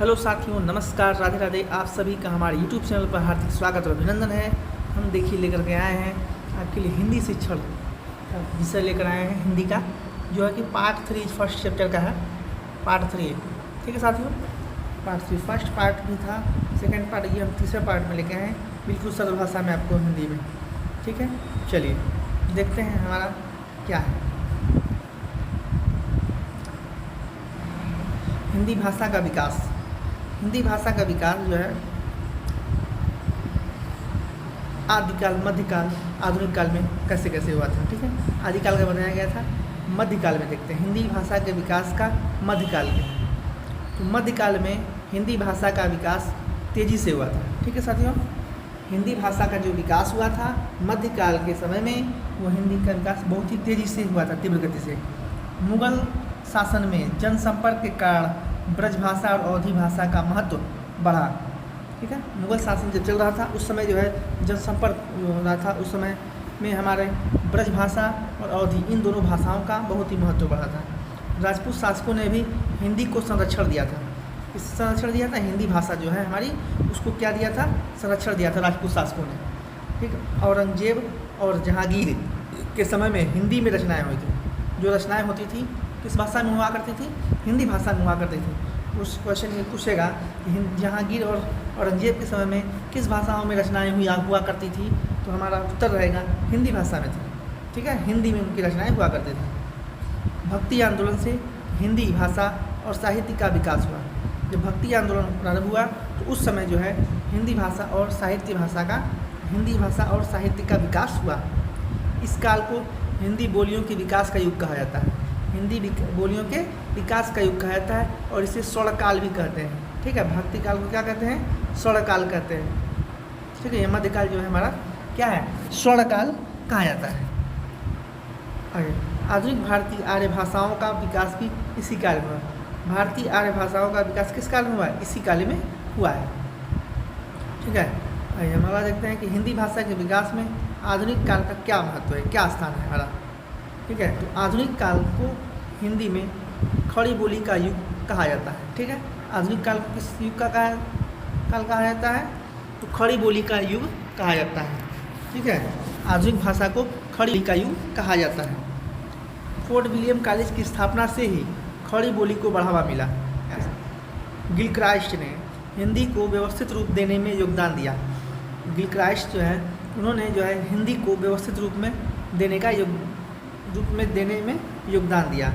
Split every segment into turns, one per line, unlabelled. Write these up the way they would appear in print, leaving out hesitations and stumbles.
Hello साथियों, नमस्कार, राधे राधे। आप सभी का हमारे YouTube चैनल पर हार्दिक स्वागत और अभिनंदन है। हम देखिए लेकर के आए हैं आपके लिए हिंदी शिक्षण का विषय लेकर आए हैं, हिंदी का जो है कि पार्ट 3 फर्स्ट चैप्टर का है। पार्ट 3 ठीक है साथियों, पार्ट 3 फर्स्ट पार्ट भी था, सेकेंड पार्ट ये हम तीसरे पार्ट में लेके आए हैं, बिल्कुल सरल भाषा में आपको हिंदी में। ठीक है, चलिए देखते हैं हमारा क्या है। हिंदी भाषा का विकास। हिंदी भाषा का विकास जो है आदिकाल, मध्यकाल, आधुनिक काल में कैसे कैसे हुआ था। ठीक है, आदिकाल का बताया गया था, मध्यकाल में देखते हैं हिंदी भाषा के विकास का मध्यकाल के। तो मध्यकाल में हिंदी भाषा का विकास तेज़ी से हुआ था। ठीक है साथियों, हिंदी भाषा का जो विकास हुआ था मध्यकाल के समय में, वो हिंदी का विकास बहुत ही तेज़ी से हुआ था, तीव्र गति से। मुगल शासन में जनसंपर्क के कारण ब्रजभाषा और अवधी भाषा का महत्व बढ़ा। ठीक है, मुगल शासन जब चल रहा था उस समय जो है जनसंपर्क हो रहा था, उस समय में हमारे ब्रजभाषा और अवधी इन दोनों भाषाओं का बहुत ही महत्व बढ़ा था। राजपूत शासकों ने भी हिंदी को संरक्षण दिया था। इस संरक्षण दिया था, हिंदी भाषा जो है हमारी, उसको क्या दिया था, संरक्षण दिया था राजपूत शासकों ने। ठीक, औरंगजेब और जहांगीर के समय में हिंदी में रचनाएँ हुई थी। जो रचनाएँ होती थी किस भाषा में हुआ करती थी, हिंदी भाषा में हुआ करती थी। उस क्वेश्चन ये पूछेगा कि जहांगीर और औरंगजेब के समय में किस भाषाओं में रचनाएँ हुआ करती थी, तो हमारा उत्तर रहेगा हिंदी भाषा में थी। ठीक है, हिंदी में उनकी रचनाएँ हुआ करती थी। भक्ति आंदोलन से हिंदी भाषा और साहित्य का विकास हुआ। जब भक्ति आंदोलन प्रारंभ हुआ तो उस समय जो है हिंदी भाषा और साहित्य का विकास हुआ। इस काल को हिंदी बोलियों के विकास का युग कहा जाता है। हिंदी बोलियों के विकास का युग कहा जाता है और इसे स्वर्णकाल भी कहते हैं। ठीक है, भक्ति काल को क्या कहते हैं, स्वर्णकाल कहते हैं। ठीक है, मध्यकाल जो है हमारा क्या है, स्वर्णकाल कहा जाता है। आधुनिक भारतीय आर्य भाषाओं का विकास भी इसी काल में हुआ। भारतीय आर्य भाषाओं का विकास किस काल में हुआ है, इसी काल में हुआ है। ठीक है, हमारा देखते हैं कि हिंदी भाषा के विकास में आधुनिक काल का क्या महत्व है, क्या स्थान है हमारा। ठीक है, तो आधुनिक काल को हिंदी में खड़ी बोली का युग कहा जाता है। ठीक है, आधुनिक काल को किस युग का काल कहा जाता है, तो खड़ी बोली का युग कहा जाता है। ठीक है, आधुनिक भाषा को खड़ी बोली का युग कहा जाता है। फोर्ट विलियम कॉलेज की स्थापना से ही खड़ी बोली को बढ़ावा मिला। गिलक्राइस्ट ने हिंदी को व्यवस्थित रूप देने में योगदान दिया। गिलक्राइस्ट जो है उन्होंने जो है हिंदी को व्यवस्थित रूप में देने में योगदान दिया।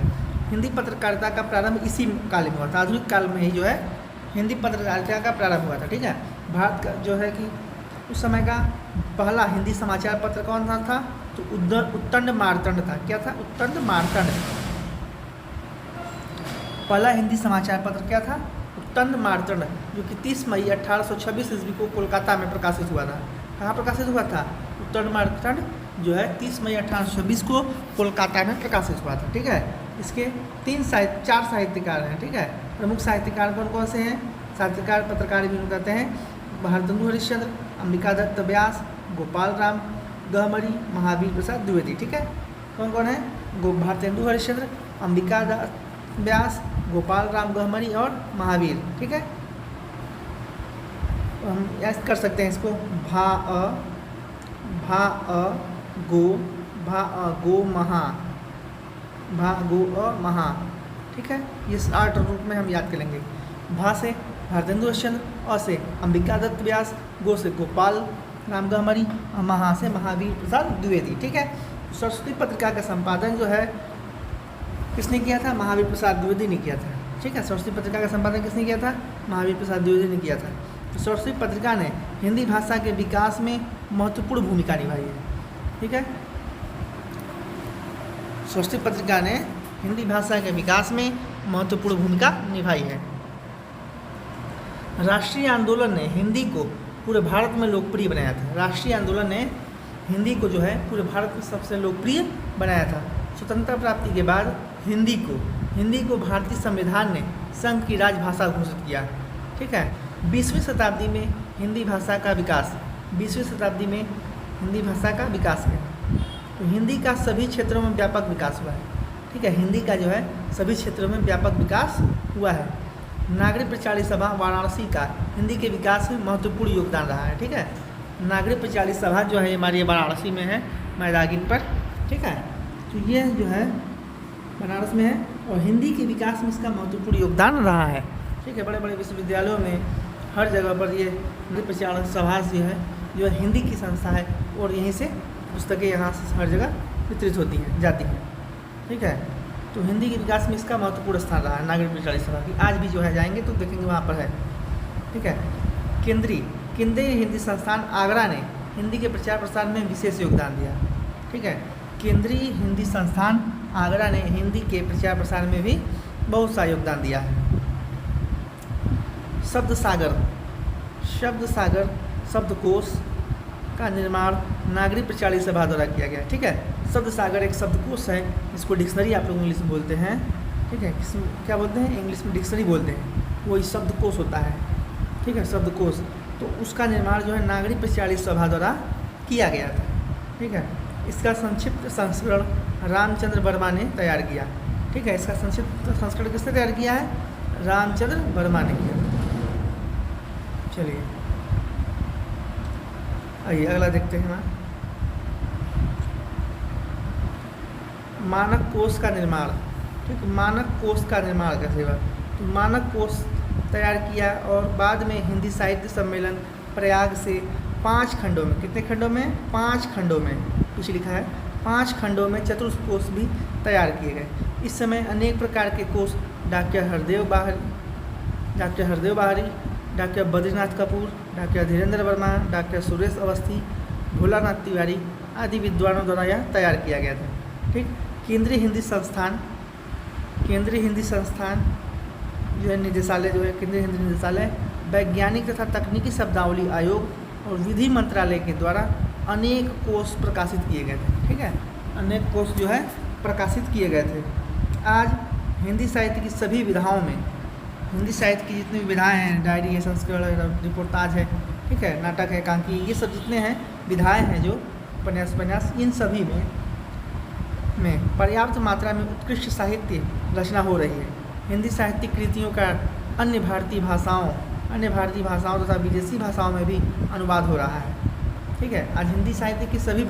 हिंदी पत्रकारिता का प्रारंभ इसी काल में हुआ था। आधुनिक काल में ही जो है हिंदी पत्रकारिता का प्रारंभ हुआ था। ठीक है, भारत का जो है कि उस समय का पहला हिंदी समाचार पत्र कौन सा था, तो उत्तंड मार्तंड था। क्या था, उत्तंड मार्तंड। पहला हिंदी समाचार पत्र क्या था, उत्तंड मार्तंड, जो कि 30 मई 1826 ईस्वी को कोलकाता में प्रकाशित हुआ था। कहाँ प्रकाशित हुआ था, उत्तंड मार्तंड जो है 30 मई 1826 को कोलकाता में प्रकाशित हुआ था। ठीक है, इसके 4 साहित्यकार हैं। ठीक है, प्रमुख साहित्यकार कौन कौन से हैं, साहित्यकार पत्रकार भी कहते हैं, भारतेंदु हरिश्चंद्र, अंबिका दत्त व्यास, गोपाल राम गहमरी, महावीर प्रसाद द्विवेदी। ठीक है, कौन कौन है, भारतेंदु हरिश्चंद्र, अंबिका दत्त व्यास, गोपाल राम गहमरी और महावीर। ठीक है, तो हम याद कर सकते हैं इसको, गो महा। ठीक है, ये 8 रूप में हम याद करेंगे। भा से भारतेंदु हरिश्चंद्र, अ से अंबिका दत्त व्यास, गो से गोपाल राम गहमरी और महा से महावीर प्रसाद द्विवेदी। ठीक है, सरस्वती पत्रिका का संपादन जो है किसने किया था, महावीर प्रसाद द्विवेदी ने किया था। ठीक है, सरस्वती पत्रिका का संपादन किसने किया था, महावीर प्रसाद द्विवेदी ने किया था। तो सरस्वती पत्रिका ने हिंदी भाषा के विकास में महत्वपूर्ण भूमिका निभाई है। ठीक है, सरस्वती पत्रिका ने हिंदी भाषा के विकास में महत्वपूर्ण भूमिका निभाई है। राष्ट्रीय आंदोलन ने हिंदी को पूरे भारत में लोकप्रिय बनाया था। राष्ट्रीय आंदोलन ने हिंदी को जो है पूरे भारत में सबसे लोकप्रिय बनाया था। स्वतंत्रता प्राप्ति के बाद हिंदी को भारतीय संविधान ने संघ की राजभाषा घोषित किया। ठीक है, 20वीं शताब्दी में हिंदी भाषा का विकास है। तो हिंदी का सभी क्षेत्रों में व्यापक विकास हुआ है। ठीक है, हिंदी का जो है सभी क्षेत्रों में व्यापक विकास हुआ है। नागरिक प्रचारी सभा वाराणसी का हिंदी के विकास में महत्वपूर्ण योगदान रहा है। ठीक है, नागरिक प्रचारी सभा जो है हमारी वाराणसी में है, मैदागिन पर। ठीक है, तो ये जो है बनारस में है और हिंदी के विकास में इसका महत्वपूर्ण योगदान रहा है। ठीक है, बड़े बड़े विश्वविद्यालयों में हर जगह पर ये नागरिक प्रचार सभा जो है हिंदी की संस्था है और यहीं से पुस्तकें यहाँ से हर जगह वितरित होती हैं जाती हैं। ठीक है, तो हिंदी के विकास में इसका महत्वपूर्ण स्थान रहा है नागरिक प्रचार सभा की। आज भी जो है जाएंगे तो देखेंगे वहाँ पर है। ठीक है, केंद्रीय हिंदी संस्थान आगरा ने हिंदी के प्रचार प्रसार में विशेष योगदान दिया। ठीक है, केंद्रीय हिंदी संस्थान आगरा ने हिंदी के प्रचार प्रसार में भी बहुत सा योगदान दिया है। शब्दकोश का निर्माण नागरिक प्रचारी सभा द्वारा किया गया। ठीक है, शब्द सागर एक शब्दकोश है, इसको डिक्शनरी आप लोग इंग्लिश में बोलते हैं। ठीक है, क्या बोलते हैं इंग्लिश में डिक्शनरी बोलते हैं, वही शब्दकोश होता है। ठीक है, शब्दकोश, तो उसका निर्माण जो है नागरिक प्रचारी सभा द्वारा किया गया था। ठीक है, इसका संक्षिप्त संस्करण रामचंद्र वर्मा ने तैयार किया। ठीक है, इसका संक्षिप्त संस्करण किसने तैयार किया है? रामचंद्र वर्मा ने किया। चलिए आइए अगला देखते हैं। मानक कोश का निर्माण। ठीक, मानक कोश का निर्माण कैसे हुआ? तो मानक कोश तैयार किया और बाद में हिंदी साहित्य सम्मेलन प्रयाग से 5 खंडों में, कितने खंडों में? 5 खंडों में, कुछ लिखा है 5 खंडों में चतुर्कोश भी तैयार किए गए। इस समय अनेक प्रकार के कोश डॉक्टर हरदेव बाहरी, doctor Badrinath Kapoor, doctor Dhirendra Verma, doctor Suresh Awasthi, Bholanath Tiwari आदि विद्वानों द्वारा यह तैयार किया गया था। ठीक, केंद्रीय हिंदी संस्थान जो है निदेशालय जो है केंद्रीय हिंदी निदेशालय वैज्ञानिक तथा तकनीकी शब्दावली आयोग और विधि मंत्रालय के द्वारा अनेक कोश प्रकाशित किए गए थे। ठीक है, अनेक कोश जो है प्रकाशित किए गए थे। आज हिंदी साहित्य की सभी विधाओं में, हिंदी साहित्य की जितनी भी विधाएँ हैं, डायरी है, संस्करण, रिपोर्टाज है, ठीक है, नाटक है, एकांकी, ये सब जितने हैं विधाएँ हैं जो उपन्यास, इन सभी में पर्याप्त मात्रा में उत्कृष्ट साहित्य रचना हो रही है। हिंदी साहित्यिक कृतियों का अन्य भारतीय भाषाओं तथा विदेशी भाषाओं में भी अनुवाद हो रहा है। ठीक है, आज हिंदी साहित्य की सभी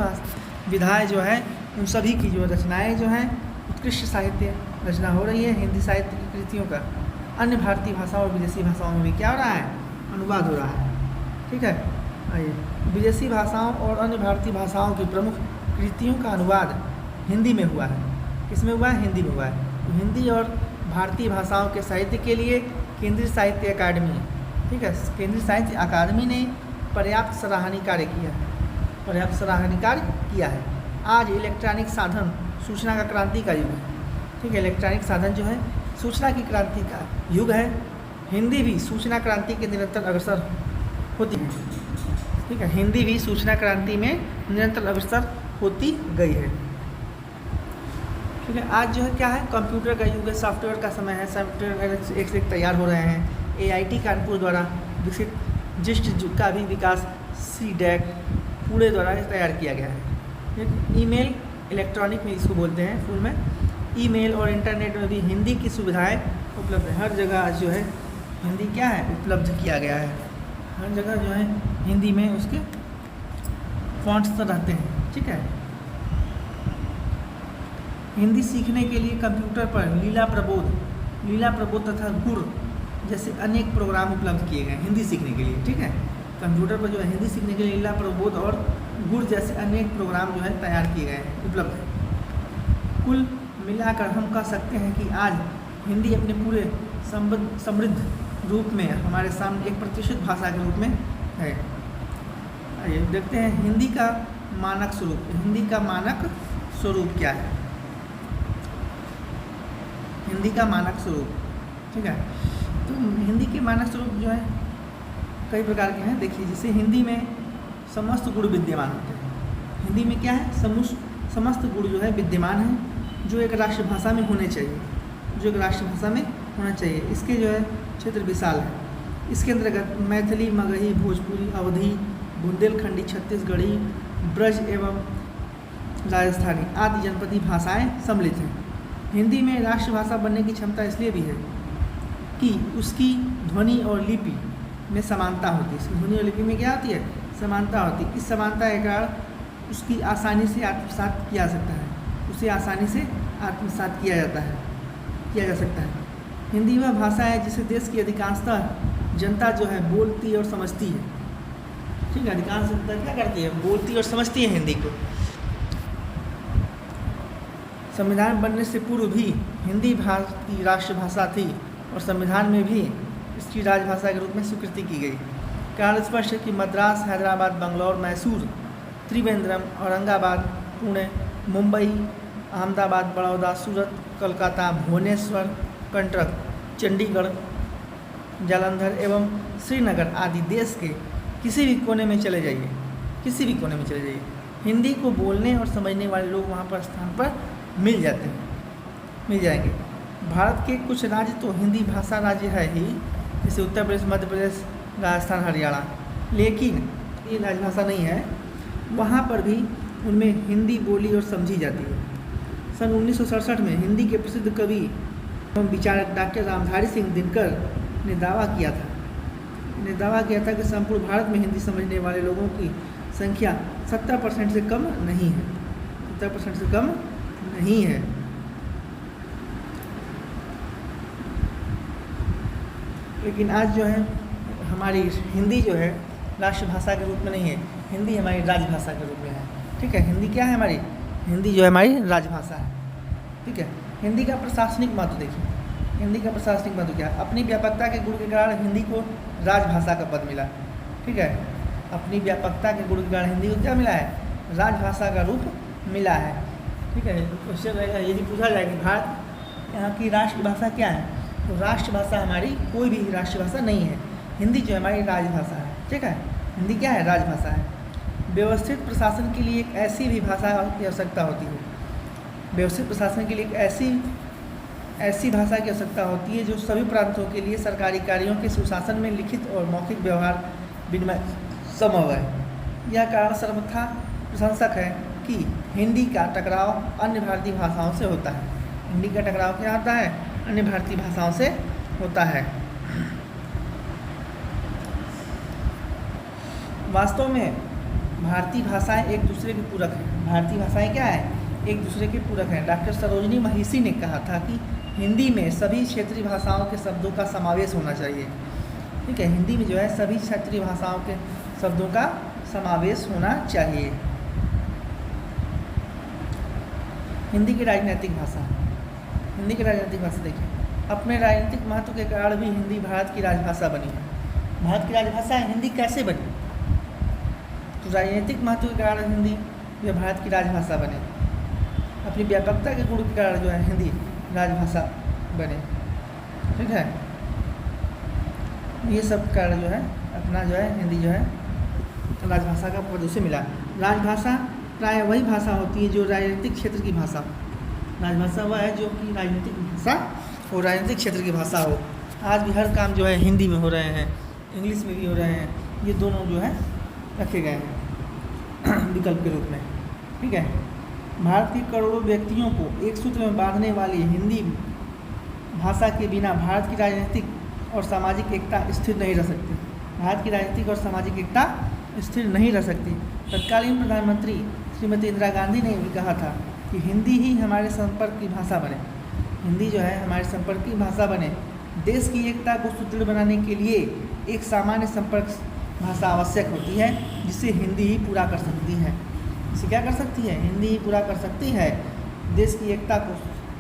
विधाएँ जो है उन सभी की जो रचनाएँ जो हैं उत्कृष्ट साहित्य रचना हो रही है। हिंदी साहित्य की कृतियों का अन्य भारतीय भाषाओं और विदेशी भाषाओं में भी क्या हो रहा है? अनुवाद हो रहा है। ठीक है, आइए, विदेशी भाषाओं और अन्य भारतीय भाषाओं की प्रमुख कृतियों का अनुवाद हिंदी में हुआ है। किसमें हुआ है? हिंदी में हुआ है। तो हिंदी और भारतीय भाषाओं के साहित्य के लिए केंद्रीय साहित्य अकादमी, ठीक है, केंद्रीय साहित्य अकादमी ने पर्याप्त सराहनीय कार्य किया है। आज इलेक्ट्रॉनिक साधन सूचना का क्रांति का युग है। ठीक है, इलेक्ट्रॉनिक साधन जो है सूचना की क्रांति का युग है। हिंदी भी सूचना क्रांति के निरंतर अग्रसर होती है। ठीक है, हिंदी भी सूचना क्रांति में निरंतर अग्रसर होती गई है। ठीक है, आज जो है क्या है? कंप्यूटर का युग है, सॉफ्टवेयर का समय है, सॉफ्टवेयर एक से एक तैयार हो रहे हैं। AIT कानपुर द्वारा विकसित जिस्ट का भी विकास CDAC पूरे द्वारा तैयार किया गया है। ईमेल, इलेक्ट्रॉनिक में इसको बोलते हैं फुल में, ईमेल और इंटरनेट में भी हिंदी की सुविधाएं उपलब्ध है। हर जगह आज जो है हिंदी क्या है? उपलब्ध किया गया है। हर जगह जो है हिंदी में उसके फॉन्ट्स रहते हैं। ठीक है, हिंदी सीखने के लिए कंप्यूटर पर लीला प्रबोध तथा गुर जैसे अनेक प्रोग्राम उपलब्ध किए गए हिंदी सीखने के लिए। ठीक है, कंप्यूटर पर जो है हिंदी सीखने के लिए लीला प्रबोध और गुर जैसे अनेक प्रोग्राम जो है तैयार किए गए हैं, उपलब्ध है। कुल मिलाकर हम कह सकते हैं कि आज हिंदी अपने पूरे समृद्ध रूप में हमारे सामने एक प्रतिष्ठित भाषा के रूप में है। आइए देखते हैं हिंदी का मानक स्वरूप। हिंदी का मानक स्वरूप क्या है? हिंदी का मानक स्वरूप, ठीक है, तो हिंदी के मानक स्वरूप जो है कई प्रकार के हैं। देखिए, जैसे हिंदी में समस्त गुण विद्यमान होते हैं। हिंदी में क्या है? समस्त गुण जो है विद्यमान है, जो एक राष्ट्रभाषा में होने चाहिए, होना चाहिए। इसके जो है क्षेत्र विशाल है। इसके अंतर्गत मैथिली, मगही, भोजपुरी, अवधी, बुंदेलखंडी, छत्तीसगढ़ी, ब्रज एवं राजस्थानी आदि जनपदीय भाषाएं सम्मिलित हैं। हिंदी में राष्ट्रभाषा बनने की क्षमता इसलिए भी है कि उसकी ध्वनि और लिपि में समानता होती है। इसकी ध्वनि और लिपि में क्या होती है? समानता होती है। इस समानता के कारण उसकी आसानी से आत्मसात किया जा सकता है, उसे आसानी से आत्मसात किया जा सकता है। हिंदी वह भाषा है जिसे देश की अधिकांशतः जनता जो है बोलती और समझती है। ठीक है, अधिकांश जनता क्या करती है? बोलती और समझती है हिंदी को। संविधान बनने से पूर्व भी हिंदी भारत की राष्ट्रभाषा थी और संविधान में भी इसकी राजभाषा के रूप में स्वीकृति की गई। कारण स्पष्ट है कि मद्रास, हैदराबाद, बंगलौर, मैसूर, त्रिवेंद्रम, औरंगाबाद, पुणे, मुंबई, अहमदाबाद, बड़ौदा, सूरत, कोलकाता, भुवनेश्वर, कटक, चंडीगढ़, जालंधर एवं श्रीनगर आदि देश के किसी भी कोने में चले जाइए, हिंदी को बोलने और समझने वाले लोग वहाँ पर स्थान पर मिल जाएंगे। भारत के कुछ राज्य तो हिंदी भाषा राज्य है ही, जैसे उत्तर प्रदेश, मध्य प्रदेश, राजस्थान, हरियाणा, लेकिन ये राजभाषा नहीं है। वहाँ पर भी उनमें हिंदी बोली और समझी जाती है। सन 1967 में हिंदी के प्रसिद्ध कवि एवं विचारक डॉक्टर रामधारी सिंह दिनकर ने दावा किया था कि संपूर्ण भारत में हिंदी समझने वाले लोगों की संख्या 70% से कम नहीं है। 70% से कम नहीं है। लेकिन आज जो है हमारी हिंदी जो है राष्ट्रभाषा के रूप में नहीं है, हिंदी हमारी राजभाषा के रूप में है। ठीक है, हिंदी क्या है? हमारी हिंदी जो है हमारी राजभाषा है। ठीक है, हिंदी का प्रशासनिक महत्व देखिए। हिंदी का प्रशासनिक महत्व क्या है? अपनी व्यापकता के गुण के कारण हिंदी को राजभाषा का पद मिला। ठीक है, अपनी व्यापकता के गुण के कारण हिंदी को क्या मिला है? राजभाषा का रूप मिला है। ठीक है, क्वेश्चन रहेगा, यदि पूछा जाए कि भारत यहाँ की राष्ट्रभाषा क्या है, तो राष्ट्रभाषा हमारी कोई भी राष्ट्रभाषा नहीं है। हिंदी जो है हमारी राजभाषा है। ठीक है, हिंदी क्या है? राजभाषा है। व्यवस्थित प्रशासन के लिए एक ऐसी भी भाषा की आवश्यकता होती है। व्यवस्थित प्रशासन के लिए एक ऐसी भाषा की आवश्यकता होती है जो सभी प्रांतों के लिए सरकारी कार्यों के सुशासन में लिखित और मौखिक व्यवहार विनिमय संभव है। यह कारण सर्वथा प्रशंसक है कि हिंदी का टकराव अन्य भारतीय भाषाओं से होता है। हिंदी का टकराव क्या होता है? अन्य भारतीय भाषाओं से होता है। वास्तव में भारतीय भाषाएं एक दूसरे के पूरक हैं। भारतीय भाषाएं क्या है? एक दूसरे के पूरक हैं। डॉक्टर सरोजिनी महिषी ने कहा था कि हिंदी में सभी क्षेत्रीय भाषाओं के शब्दों का समावेश होना चाहिए। ठीक है, हिंदी में जो है सभी क्षेत्रीय भाषाओं के शब्दों का समावेश होना चाहिए। हिंदी की राजनीतिक भाषा। हिंदी की राजनीतिक भाषा देखिए, अपने राजनीतिक महत्व के कारण भी हिंदी भारत की राजभाषा बनी है। भारत की राजभाषा हिंदी कैसे बनी? तो राजनीतिक महत्व के कारण हिंदी जो भारत की राजभाषा बने, अपनी व्यापकता के गुण के कारण जो है हिंदी राजभाषा बने। ठीक है, ये सब कारण जो है अपना जो है हिंदी जो है राजभाषा का पद उसे मिला। राजभाषा प्राय वही भाषा होती है जो राजनीतिक क्षेत्र की भाषा। राजभाषा वह है जो कि राजनीतिक भाषा और राजनीतिक क्षेत्र की भाषा हो। आज भी हर काम जो है हिंदी में हो रहे हैं, इंग्लिश में भी हो रहे हैं। ये दोनों जो है रखे गए हैं विकल्प के रूप में। ठीक है, भारत के करोड़ों व्यक्तियों को एक सूत्र में बांधने वाली हिंदी भाषा के बिना भारत की राजनीतिक और सामाजिक एकता स्थिर नहीं रह सकती। भारत की राजनीतिक और सामाजिक एकता स्थिर नहीं रह सकती। तत्कालीन प्रधानमंत्री श्रीमती इंदिरा गांधी ने भी कहा था कि हिंदी ही हमारे संपर्क की भाषा बने। हिंदी जो है हमारे संपर्क की भाषा बने। देश की एकता को सुदृढ़ बनाने के लिए एक सामान्य संपर्क भाषा आवश्यक होती है, जिसे हिंदी ही पूरा कर सकती है। इसे क्या कर सकती है? हिंदी ही पूरा कर सकती है देश की एकता को,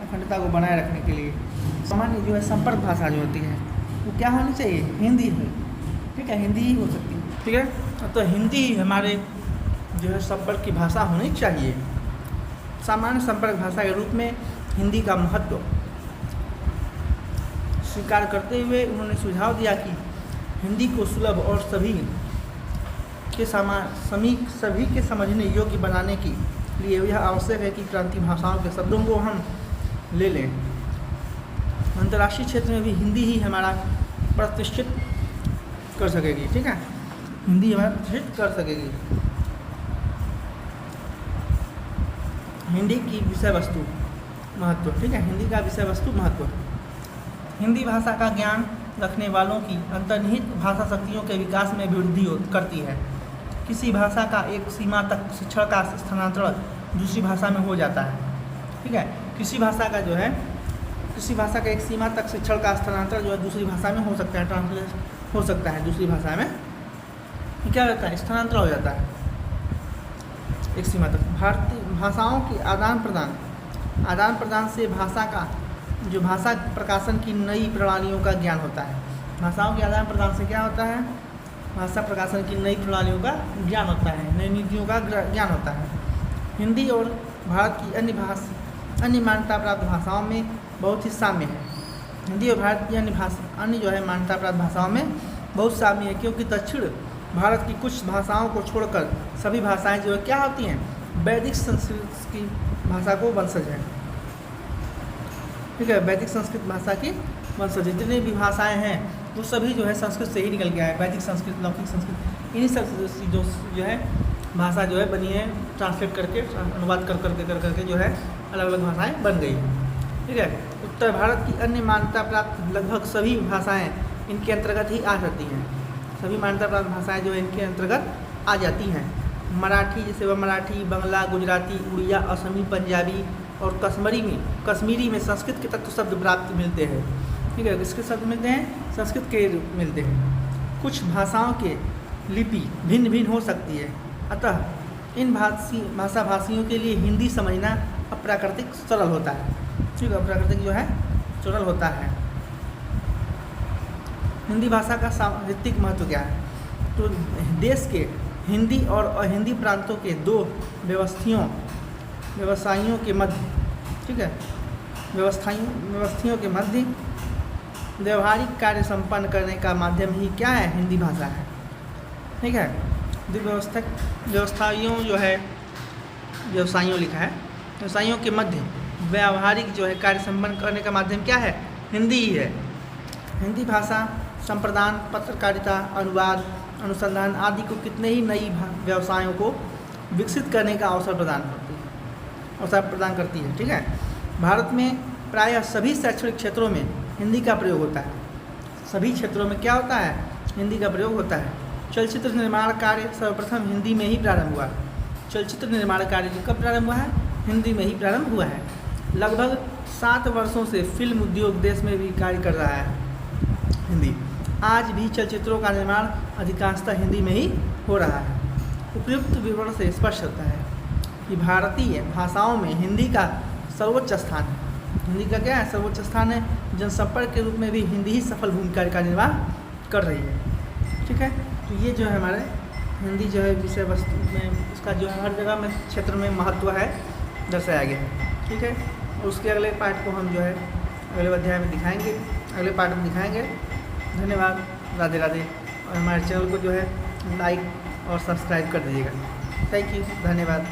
अखंडता को बनाए रखने के लिए। सामान्य जो है संपर्क भाषा जो होती है वो क्या होनी चाहिए? हिंदी है। ठीक है, हिंदी ही हो सकती है। ठीक है, तो हिंदी हमारे जो है संपर्क की भाषा होनी चाहिए। सामान्य संपर्क भाषा के रूप में हिंदी का महत्व स्वीकार करते हुए उन्होंने सुझाव दिया कि हिंदी को सुलभ और सभी के समझने योग्य बनाने के लिए यह आवश्यक है कि क्रांतीय भाषाओं के शब्दों को हम ले लें। अंतर्राष्ट्रीय क्षेत्र में भी हिंदी ही हमारा प्रतिष्ठित कर सकेगी। ठीक है, हिंदी हमारा प्रतिष्ठित कर सकेगी। हिंदी की विषय वस्तु महत्व। ठीक है, हिंदी का विषय वस्तु महत्व। हिंदी भाषा का ज्ञान रखने वालों की अंतर्निहित भाषा शक्तियों के विकास में वृद्धि करती है। किसी भाषा का एक सीमा तक शिक्षण का स्थानांतरण दूसरी भाषा में हो जाता है। ठीक है, किसी भाषा का एक सीमा तक शिक्षण का स्थानांतरण जो है दूसरी भाषा में हो सकता है, ट्रांसलेट हो सकता है दूसरी भाषा में। क्या होता है? स्थानांतरण हो जाता है एक सीमा तक। भारतीय भाषाओं की आदान प्रदान से भाषा प्रकाशन की नई प्रणालियों का ज्ञान होता है। भाषाओं के आदान प्रदान से क्या होता है? भाषा प्रकाशन की नई प्रणालियों का ज्ञान होता है, नई नीतियों का ज्ञान होता है। हिंदी और भारत की अन्य मान्यता प्राप्त भाषाओं में बहुत ही साम्य है। हिंदी और भारत की अन्य जो है मान्यता प्राप्त भाषाओं में बहुत साम्य है, क्योंकि दक्षिण भारत की कुछ भाषाओं को छोड़कर सभी भाषाएं जो है क्या होती हैं? वैदिक संस्कृत की भाषा को वंशज है। ठीक है, वैदिक संस्कृत भाषा की वंशज जितनी भी भाषाएं हैं वो सभी जो है संस्कृत से ही निकल गया है। वैदिक संस्कृत, लौकिक संस्कृत, इन्हीं सब जो है भाषा जो है बनी है, ट्रांसलेट करके अनुवाद कर करके जो है अलग अलग भाषाएं बन गई। ठीक है, उत्तर भारत की अन्य मान्यता प्राप्त लगभग सभी भाषाएं इनके अंतर्गत ही आ जाती हैं। सभी मान्यता प्राप्त भाषाएं जो है इनके अंतर्गत आ जाती हैं। मराठी, जैसे वह मराठी, बंगला, गुजराती, उड़िया, असमी, पंजाबी और कश्मीरी में संस्कृत के तत्व शब्द प्राप्त मिलते हैं। ठीक है, किसके शब्द मिलते हैं? संस्कृत के मिलते हैं। कुछ भाषाओं के लिपि भिन्न भिन्न हो सकती है, अतः इन भाषा भाषियों के लिए हिंदी समझना अप्राकृतिक सरल होता है। ठीक है, अप्राकृतिक जो है सरल होता है। हिंदी भाषा का साहित्यिक महत्व क्या है? तो देश के हिंदी और अहिंदी प्रांतों के दो व्यवसायियों के मध्य, ठीक है, व्यवस्थियों के मध्य व्यवहारिक कार्य संपन्न करने का माध्यम ही क्या है? हिंदी भाषा है। ठीक है, व्यवस्थाइयों जो है व्यवसायियों लिखा है, व्यवसायियों के मध्य व्यावहारिक जो है कार्य संपन्न करने का माध्यम क्या है? हिंदी ही है। हिंदी भाषा संप्रदान, पत्रकारिता, अनुवाद, अनुसंधान आदि को कितने ही नई व्यवसायों को विकसित करने का अवसर प्रदान करती है। ठीक है, भारत में प्रायः सभी शैक्षणिक क्षेत्रों में हिंदी का प्रयोग होता है। सभी क्षेत्रों में क्या होता है? हिंदी का प्रयोग होता है। चलचित्र निर्माण कार्य सर्वप्रथम हिंदी में ही प्रारंभ हुआ। चलचित्र निर्माण कार्य कब प्रारंभ हुआ है? हिंदी में ही प्रारंभ हुआ है। लगभग 7 वर्षों से फिल्म उद्योग देश में भी कार्य कर रहा है हिंदी। आज भी चलचित्रों का निर्माण अधिकांशतः हिंदी में ही हो रहा है। उपयुक्त विवरण से स्पष्ट होता है कि भारतीय भाषाओं में हिंदी का सर्वोच्च स्थान है। हिंदी का क्या है? सर्वोच्च स्थान है। जनसंपर्क के रूप में भी हिंदी ही सफल भूमिका का निर्वाह कर रही है। ठीक है, तो ये जो है हमारे हिंदी जो है विषय वस्तु में उसका जो है हर जगह में क्षेत्र में महत्व है दर्शाया गया है। ठीक है, और उसके अगले पार्ट को हम जो है अगले अध्याय में दिखाएंगे, अगले पार्ट में दिखाएंगे। धन्यवाद, राधे राधे। और हमारे चैनल को जो है लाइक और सब्सक्राइब कर दीजिएगा। थैंक यू, धन्यवाद।